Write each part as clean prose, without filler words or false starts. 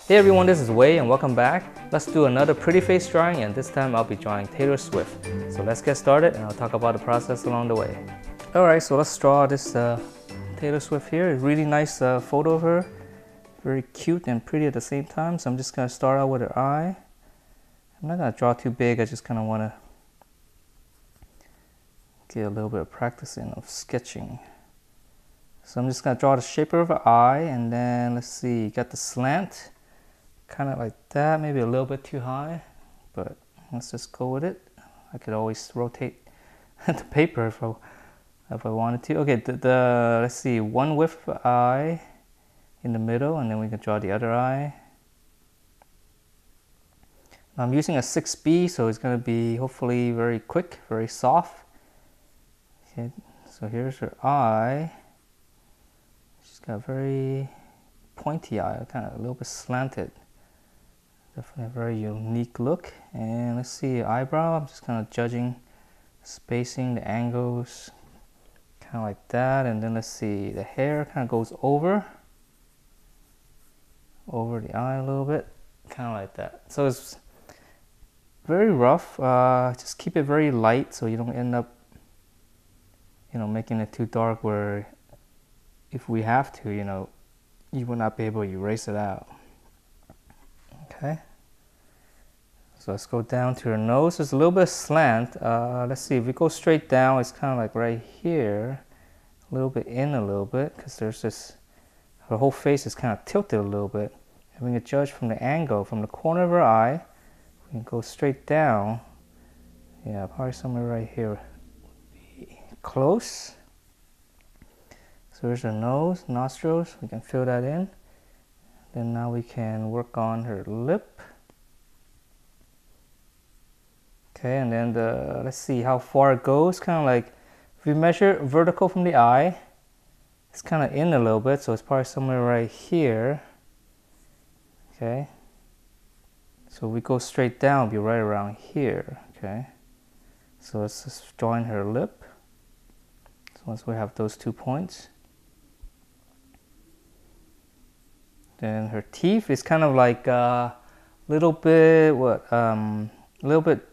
Hey everyone, this is Wei and welcome back. Let's do another pretty face drawing, and this time I'll be drawing Taylor Swift. So let's get started and I'll talk about the process along the way. Alright, so let's draw this Taylor Swift here. A really nice photo of her. Very cute and pretty at the same time. So I'm just going to start out with her eye. I'm not going to draw too big, I just kind of want to get a little bit of practicing of sketching. So I'm just going to draw the shape of her eye, and then let's see, got the slant. Kind of like that, maybe a little bit too high, but let's just go with it. I could always rotate the paper if I wanted to. Okay, let's see, one width eye in the middle, and then we can draw the other eye. I'm using a 6B, so it's going to be hopefully very quick, very soft. Okay, so here's her eye. She's got a very pointy eye, kind of a little bit slanted. Definitely a very unique look. And let's see, eyebrow, I'm just kind of judging spacing, the angles, kind of like that. And then let's see, the hair kind of goes over the eye a little bit, kind of like that. So it's very rough. Just keep it very light so you don't end up, making it too dark where if we have to, you will not be able to erase it out. Okay, so let's go down to her nose. There's a little bit of slant. Let's see, if we go straight down, it's kind of like right here, a little bit in a little bit, because there's this, her whole face is kind of tilted a little bit. And we can judge from the angle, from the corner of her eye, we can go straight down. Yeah, probably somewhere right here would be close. So here's her nose, nostrils, we can fill that in. Then now we can work on her lip. Okay, and then let's see how far it goes. Kind of like, if we measure vertical from the eye, it's kind of in a little bit, so it's probably somewhere right here. Okay, so we go straight down, it'll be right around here. Okay, so let's just join her lip. So once we have those 2 points, then her teeth is kind of like a little bit a little bit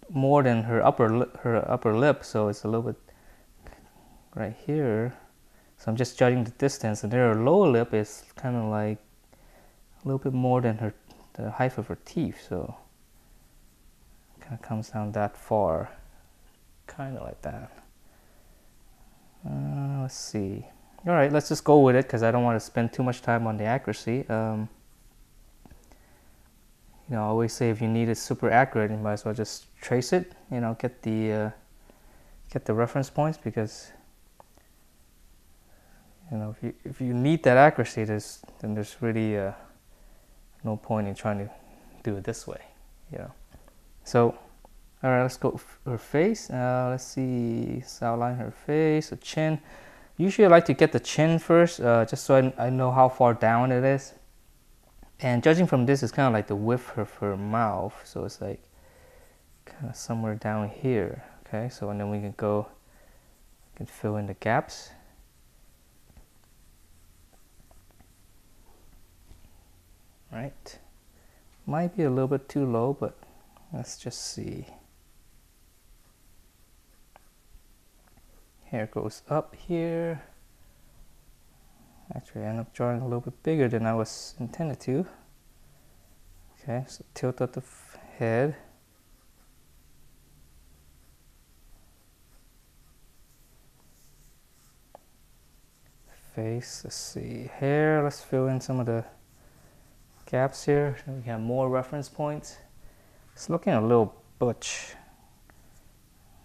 more than her upper lip, so it's a little bit right here. So I'm just judging the distance, and then her lower lip is kind of like a little bit more than the height of her teeth, so it kind of comes down that far, kind of like that. Let's see. All right, let's just go with it because I don't want to spend too much time on the accuracy. I always say if you need it super accurate, you might as well just trace it. Get the reference points, because if you need that accuracy, then there's really no point in trying to do it this way. So, all right, let's go her face. Let's see, let's outline her face, her chin. Usually I like to get the chin first, just so I know how far down it is. And judging from this, it's kind of like the width of her mouth. So it's like kind of somewhere down here. Okay, so and then we can fill in the gaps. Right. Might be a little bit too low, but let's just see. Hair goes up here. Actually, I end up drawing a little bit bigger than I was intended to. Okay, so tilt up the head. Face, let's see. Hair, let's fill in some of the gaps here. So we have more reference points. It's looking a little butch.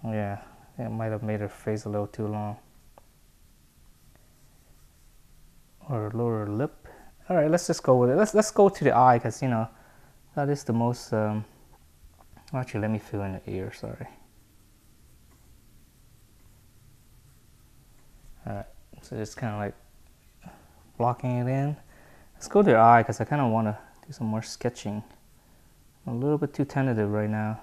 Yeah. It might have made her face a little too long. Or lower lip. All right, let's just go with it. Let's go to the eye, because that is the most. Actually, let me fill in the ear. Sorry. All right, so just kind of like blocking it in. Let's go to the eye, because I kind of want to do some more sketching. I'm a little bit too tentative right now.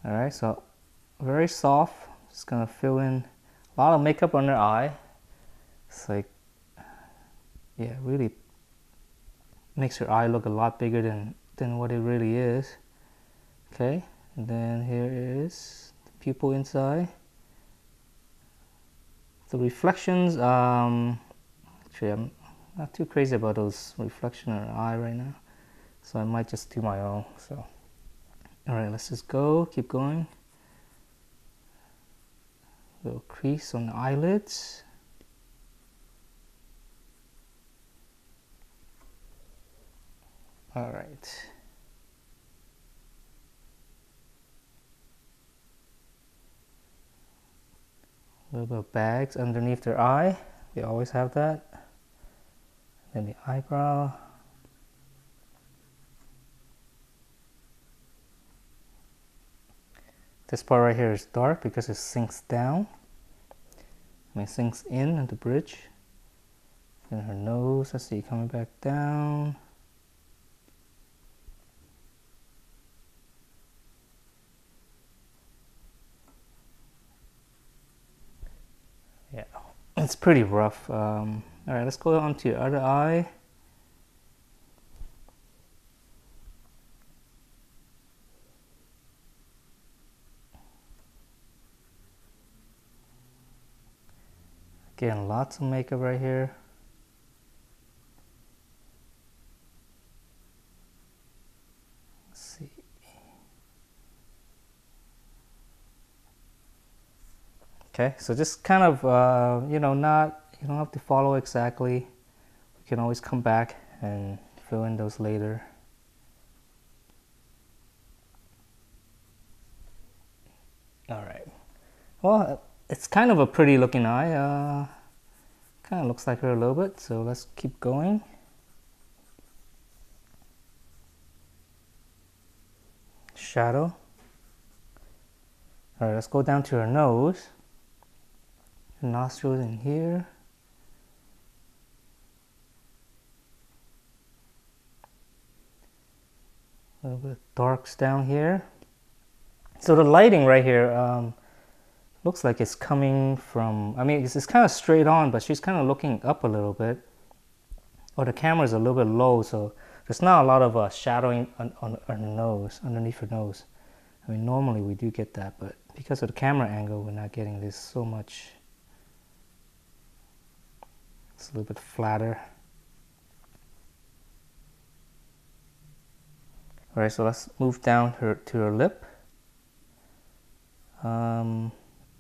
Alright, so very soft. Just gonna fill in a lot of makeup on her eye. It's like yeah, really makes her eye look a lot bigger than what it really is. Okay, and then here is the pupil inside. The reflections, actually I'm not too crazy about those reflections in her eye right now, so I might just do my own. So all right, let's just go, keep going. Little crease on the eyelids. All right. A little bit of bags underneath their eye. We always have that. Then the eyebrow. This part right here is dark because it sinks down. I mean, it sinks in at the bridge. Then her nose, let's see, coming back down. Yeah, it's pretty rough. All right, let's go on to your other eye. Again, lots of makeup right here. Let's see. Okay, so just kind of, you know, you don't have to follow exactly. You can always come back and fill in those later. All right. Well, it's kind of a pretty looking eye. Kind of looks like her a little bit, so let's keep going. Shadow. All right, let's go down to her nose. Her nostrils in here. A little bit of darks down here. So the lighting right here looks like it's coming from, I mean, it's kind of straight on, but she's kind of looking up a little bit. Or the camera is a little bit low, so there's not a lot of shadowing on her nose, underneath her nose. I mean, normally we do get that, but because of the camera angle, we're not getting this so much. It's a little bit flatter. All right, so let's move down to her lip.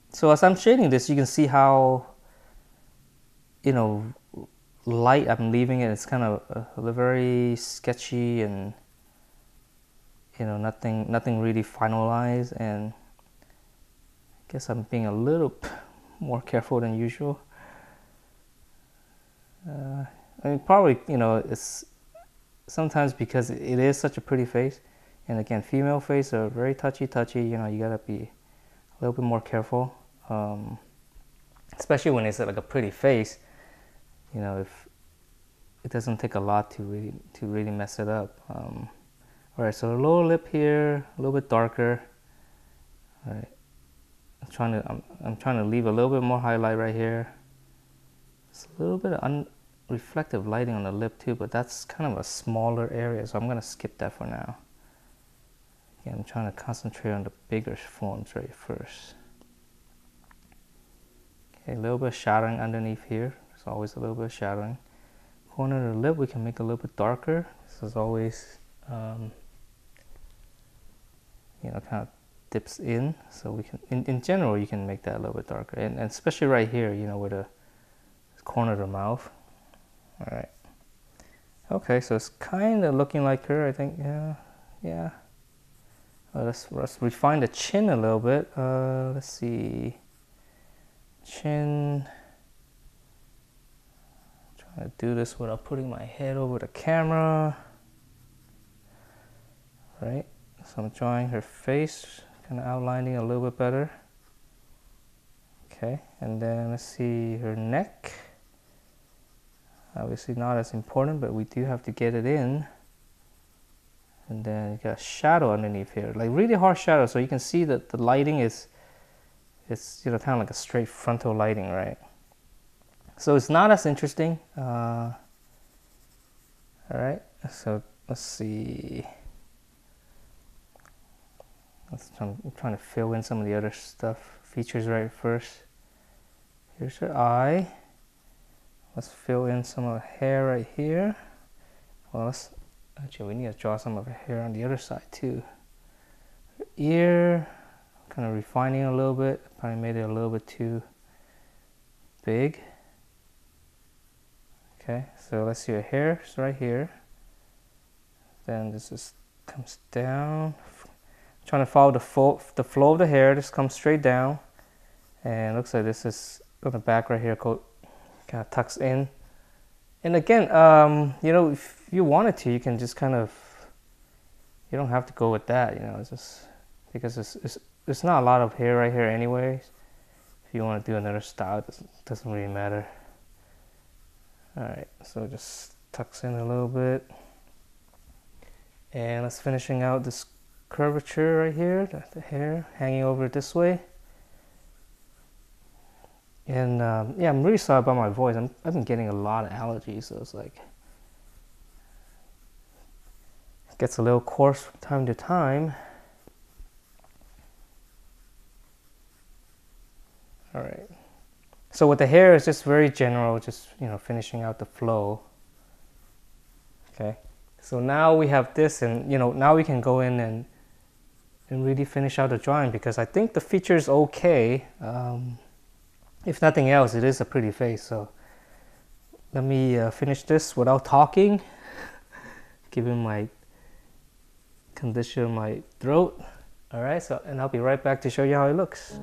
So as I'm shading this, you can see how, you know, light I'm leaving it. It's kind of very sketchy and, you know, nothing really finalized. And I guess I'm being a little more careful than usual. I mean, probably, you know, it's sometimes because it is such a pretty face, and again, female face are very touchy. You know, you gotta be a little bit more careful, especially when it's like a pretty face. You know, if it doesn't take a lot to really mess it up. All right, so the lower lip here, a little bit darker. All right, I'm trying to leave a little bit more highlight right here. It's a little bit of reflective lighting on the lip too, but that's kind of a smaller area, so I'm gonna skip that for now. Again, I'm trying to concentrate on the bigger forms right first. Okay, a little bit of shadowing underneath here. There's always a little bit of shadowing. Corner of the lip we can make a little bit darker. This is always, you know, kind of dips in, so we can, in general, you can make that a little bit darker, and especially right here, you know, where the corner of the mouth. All right. Okay, so it's kind of looking like her, I think. Yeah. Let's refine the chin a little bit. Let's see. Chin. Trying to do this without putting my head over the camera. All right. So I'm drawing her face, kind of outlining a little bit better. Okay, and then let's see her neck. Obviously not as important, but we do have to get it in. And then you got a shadow underneath here, like really harsh shadow, so you can see that the lighting is, it's, you know, kind of like a straight frontal lighting, right? So it's not as interesting. So let's see. I'm trying to fill in some of the other stuff, features right first. Here's her eye. Let's fill in some of the hair right here. Well, actually, we need to draw some of her hair on the other side too. Her ear, kind of refining a little bit. Probably made it a little bit too big. Okay, so let's see her hair. It's right here. Then this just comes down. Trying to follow the flow of the hair. Just comes straight down, and looks like this is on the back right here. Kind of tucks in. And again, you know, if you wanted to, you can just kind of. You don't have to go with that. You know, it's just because it's not a lot of hair right here, anyways. If you want to do another style, it doesn't really matter. All right, so it just tucks in a little bit. And let's finishing out this curvature right here, the hair hanging over this way. And yeah, I'm really sorry about my voice. I've been getting a lot of allergies, so it's like it gets a little coarse from time to time. All right. So with the hair, it's just very general, just, you know, finishing out the flow. Okay. So now we have this, and, you know, now we can go in and really finish out the drawing, because I think the feature is okay. If nothing else, it is a pretty face. So let me finish this without talking, given my condition of my throat. All right, so, and I'll be right back to show you how it looks.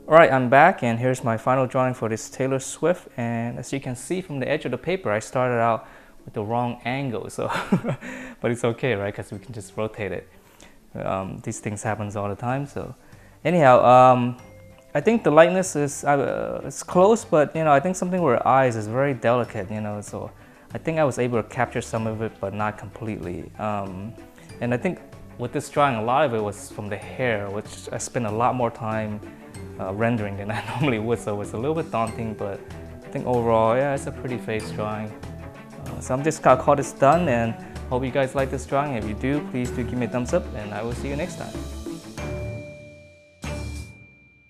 Alright, I'm back, and here's my final drawing for this Taylor Swift. And as you can see from the edge of the paper, I started out with the wrong angle, so but it's okay, right? Because we can just rotate it. These things happens all the time. So anyhow, I think the lightness is it's close, but I think something with her eyes is very delicate. So I think I was able to capture some of it, but not completely. And I think with this drawing, a lot of it was from the hair, which I spent a lot more time rendering than I normally would, so it was a little bit daunting, but I think overall, yeah, it's a pretty face drawing. So I'm just gonna call this done, and hope you guys like this drawing. If you do, please do give me a thumbs up, and I will see you next time.